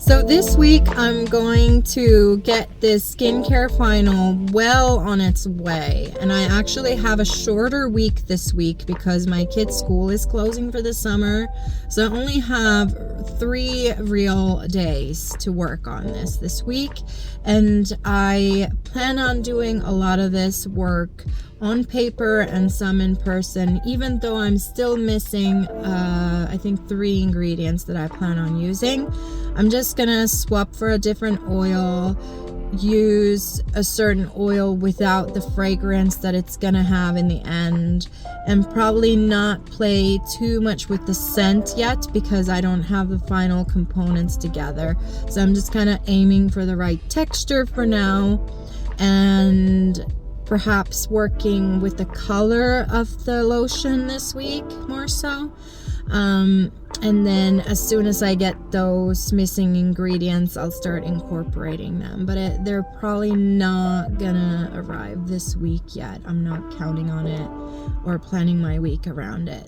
So this week I'm going to get this skincare final well on its way, and I actually have a shorter week this week because my kid's school is closing for the summer, so I only have 3 real days to work on this week, and I plan on doing a lot of this work on paper and some in person, even though I'm still missing I think 3 ingredients that I plan on using. I'm just gonna swap for a different oil, use a certain oil without the fragrance that it's gonna have in the end, and probably not play too much with the scent yet because I don't have the final components together. So I'm just kind of aiming for the right texture for now, and perhaps working with the color of the lotion this week more so. And then as soon as I get those missing ingredients, I'll start incorporating them. But they're probably not gonna arrive this week yet. I'm not counting on it or planning my week around it.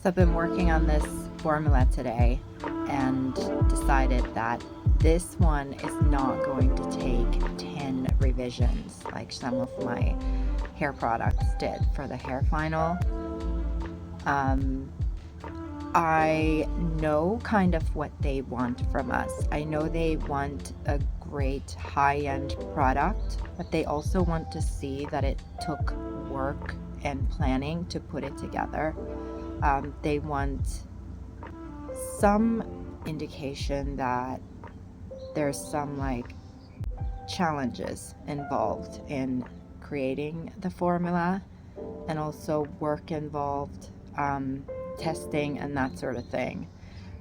So I've been working on this formula today and decided that this one is not going to take 10 revisions like some of my hair products did for the hair final. I know kind of what they want from us. I know they want a great high-end product, but they also want to see that it took work and planning to put it together. They want some indication that there's some like challenges involved in creating the formula, and also work involved, testing and that sort of thing.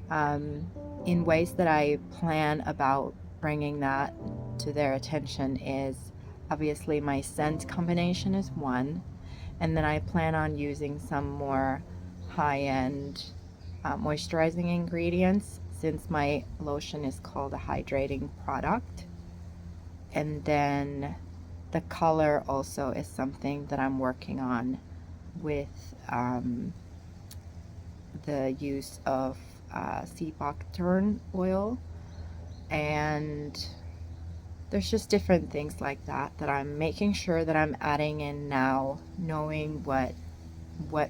In ways that I plan about bringing that to their attention is obviously my scent combination is one, and then I plan on using some more high-end moisturizing ingredients, since my lotion is called a hydrating product. And then the color also is something that I'm working on with the use of sea buckthorn oil, and there's just different things like that that I'm making sure that I'm adding in now, knowing what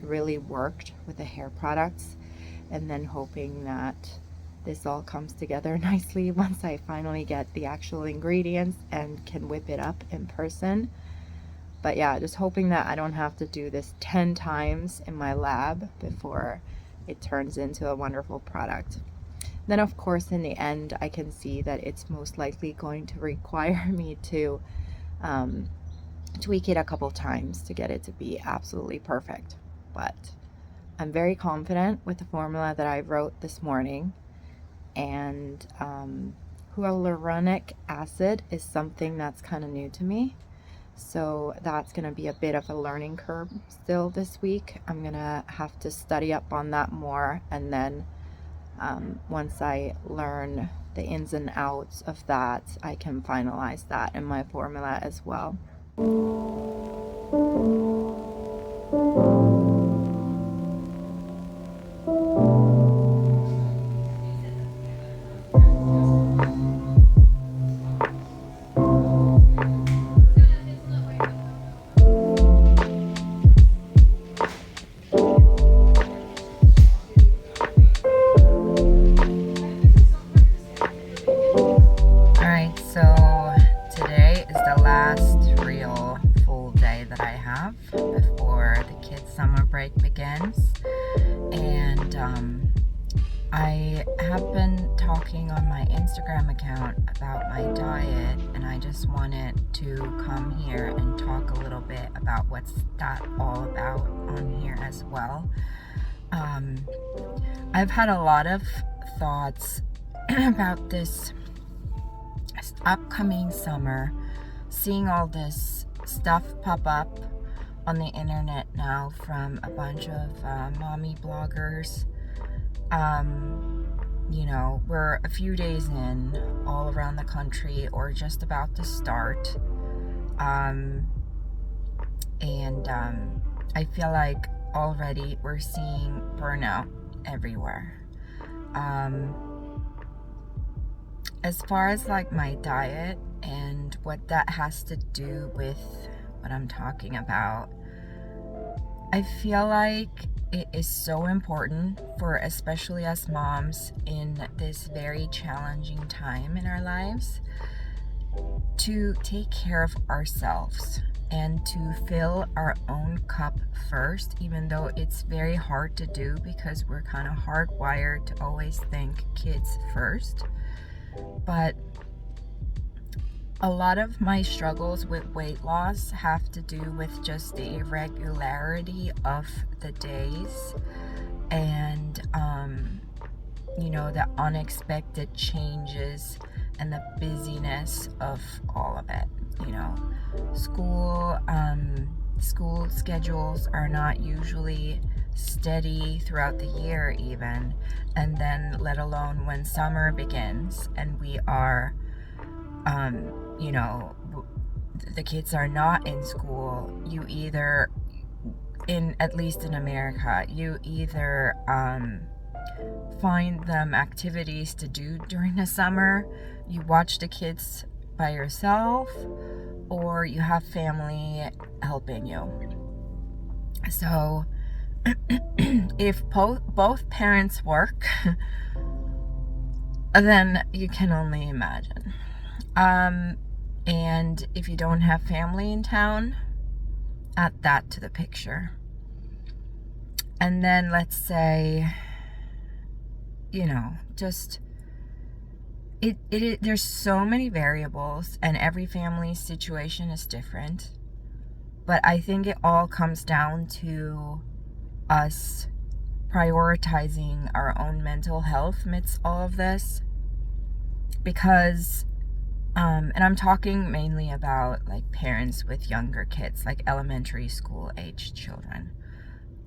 really worked with the hair products, and then hoping that this all comes together nicely once I finally get the actual ingredients and can whip it up in person. But yeah, just hoping that I don't have to do this 10 times in my lab before it turns into a wonderful product. Then of course in the end I can see that it's most likely going to require me to tweak it a couple times to get it to be absolutely perfect. But I'm very confident with the formula that I wrote this morning, and hyaluronic acid is something that's kind of new to me, so that's going to be a bit of a learning curve still this week. I'm gonna have to study up on that more, and then once I learn the ins and outs of that, I can finalize that in my formula as well. Before the kids' summer break begins, and I have been talking on my Instagram account about my diet, and I just wanted to come here and talk a little bit about what's that all about on here as well. I've had a lot of thoughts about this upcoming summer, seeing all this stuff pop up on the internet now from a bunch of mommy bloggers. You know, we're a few days in all around the country, or just about to start. I feel like already we're seeing burnout everywhere. As far as like my diet and what that has to do with what I'm talking about, I feel like it is so important for, especially us moms in this very challenging time in our lives, to take care of ourselves and to fill our own cup first, even though it's very hard to do because we're kind of hardwired to always think kids first. But a lot of my struggles with weight loss have to do with just the irregularity of the days and, you know, the unexpected changes and the busyness of all of it. You know, school schedules are not usually steady throughout the year even, and then let alone when summer begins and we are, you know, the kids are not in school. You either, at least in America, you either find them activities to do during the summer, you watch the kids by yourself, or you have family helping you. So if both parents work, then you can only imagine. And if you don't have family in town, add that to the picture. And then let's say, you know, just there's so many variables and every family's situation is different. But I think it all comes down to us prioritizing our own mental health amidst all of this. Because, and I'm talking mainly about like parents with younger kids, like elementary school age children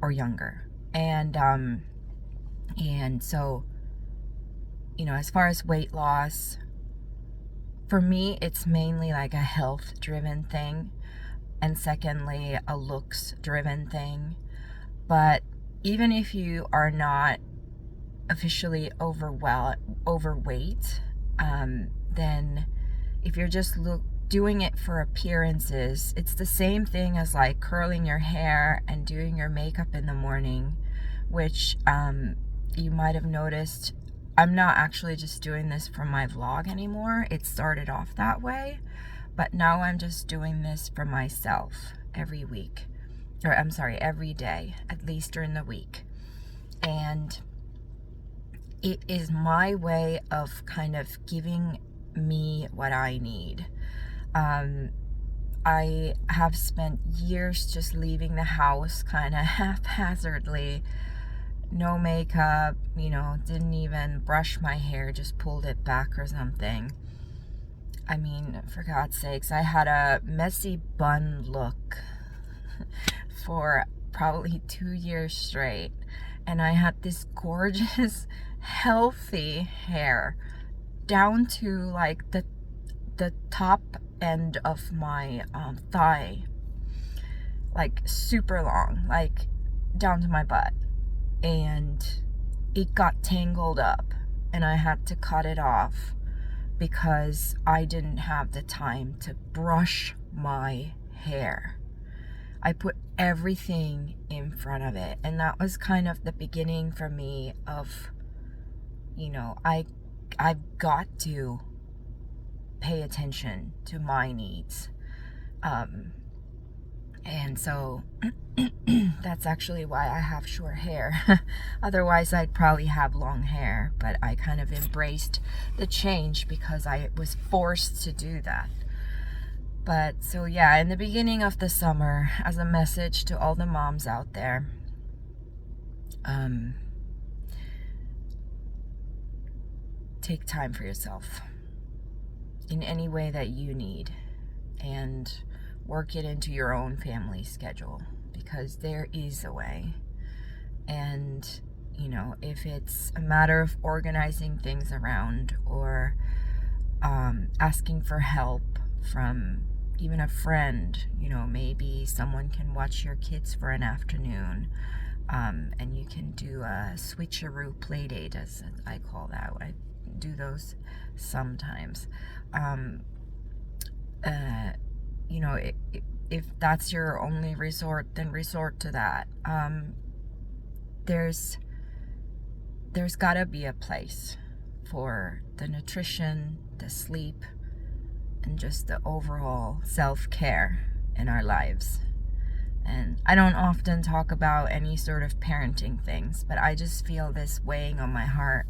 or younger. And so, you know, as far as weight loss, for me, it's mainly like a health driven thing. And secondly, a looks driven thing. But even if you are not officially overweight, then if you're just doing it for appearances, it's the same thing as like curling your hair and doing your makeup in the morning, which you might have noticed. I'm not actually just doing this for my vlog anymore. It started off that way, but now I'm just doing this for myself every week. Or I'm sorry, every day, at least during the week. And it is my way of kind of giving me what I need. I have spent years just leaving the house kind of haphazardly, no makeup, you know, didn't even brush my hair, just pulled it back or something. I mean, for God's sakes, I had a messy bun look for probably 2 years straight, and I had this gorgeous healthy hair down to like the top end of my thigh, like super long, like down to my butt, and it got tangled up and I had to cut it off because I didn't have the time to brush my hair. I put everything in front of it, and that was kind of the beginning for me of, you know, I've got to pay attention to my needs. And so that's actually why I have short hair. Otherwise, I'd probably have long hair, but I kind of embraced the change because I was forced to do that. But so yeah, in the beginning of the summer, as a message to all the moms out there, take time for yourself in any way that you need and work it into your own family schedule, because there is a way. And if it's a matter of organizing things around, or asking for help from even a friend, maybe someone can watch your kids for an afternoon, and you can do a switcheroo play date, as I call that. I do those sometimes. If that's your only resort, then resort to that. There's gotta be a place for the nutrition, the sleep, and just the overall self-care in our lives. And I don't often talk about any sort of parenting things, but I just feel this weighing on my heart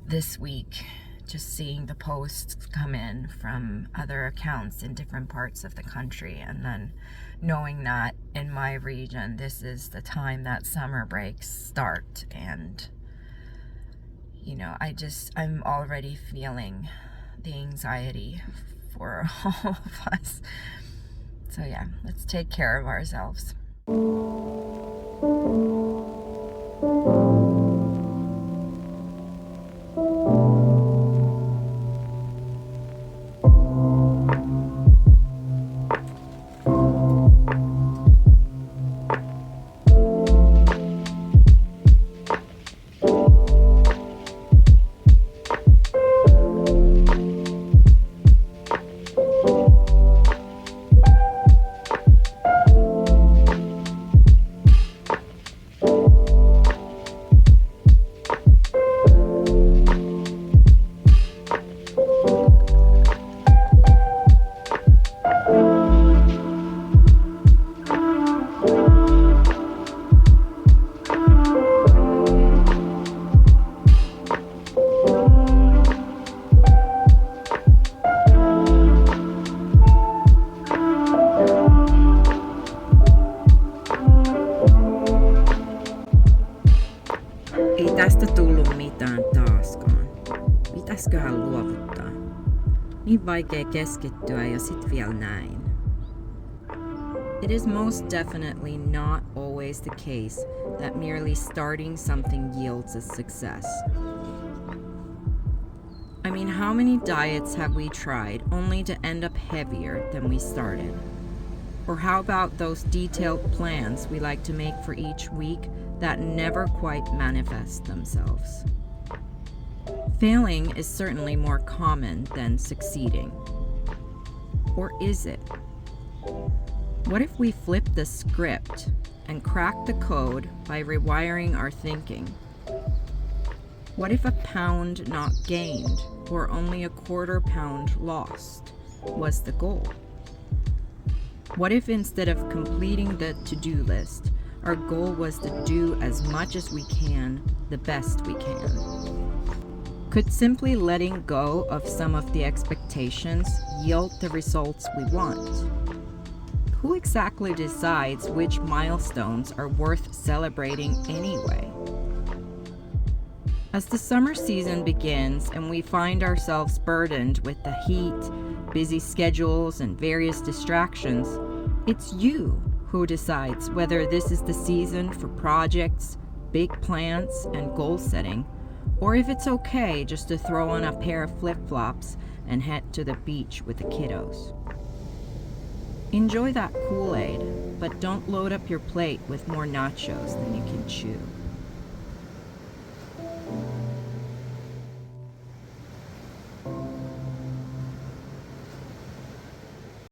this week, just seeing the posts come in from other accounts in different parts of the country, and then knowing that in my region this is the time that summer breaks start, and I'm already feeling the anxiety for all of us. So yeah, let's take care of ourselves. Ei tästä tullut mitään taaskaan. Pitäisköhän luovuttaa? Niin vaikea keskittyä ja sit vielä näin. It is most definitely not always the case that merely starting something yields a success. I mean, how many diets have we tried only to end up heavier than we started? Or how about those detailed plans we like to make for each week that never quite manifest themselves? Failing is certainly more common than succeeding. Or is it? What if we flip the script and crack the code by rewiring our thinking? What if a pound not gained, or only a quarter pound lost, was the goal? What if instead of completing the to-do list, our goal was to do as much as we can, the best we can? Could simply letting go of some of the expectations yield the results we want? Who exactly decides which milestones are worth celebrating anyway? As the summer season begins and we find ourselves burdened with the heat, busy schedules, and various distractions, it's you who decides whether this is the season for projects, big plans, and goal setting, or if it's okay just to throw on a pair of flip-flops and head to the beach with the kiddos. Enjoy that Kool-Aid, but don't load up your plate with more nachos than you can chew.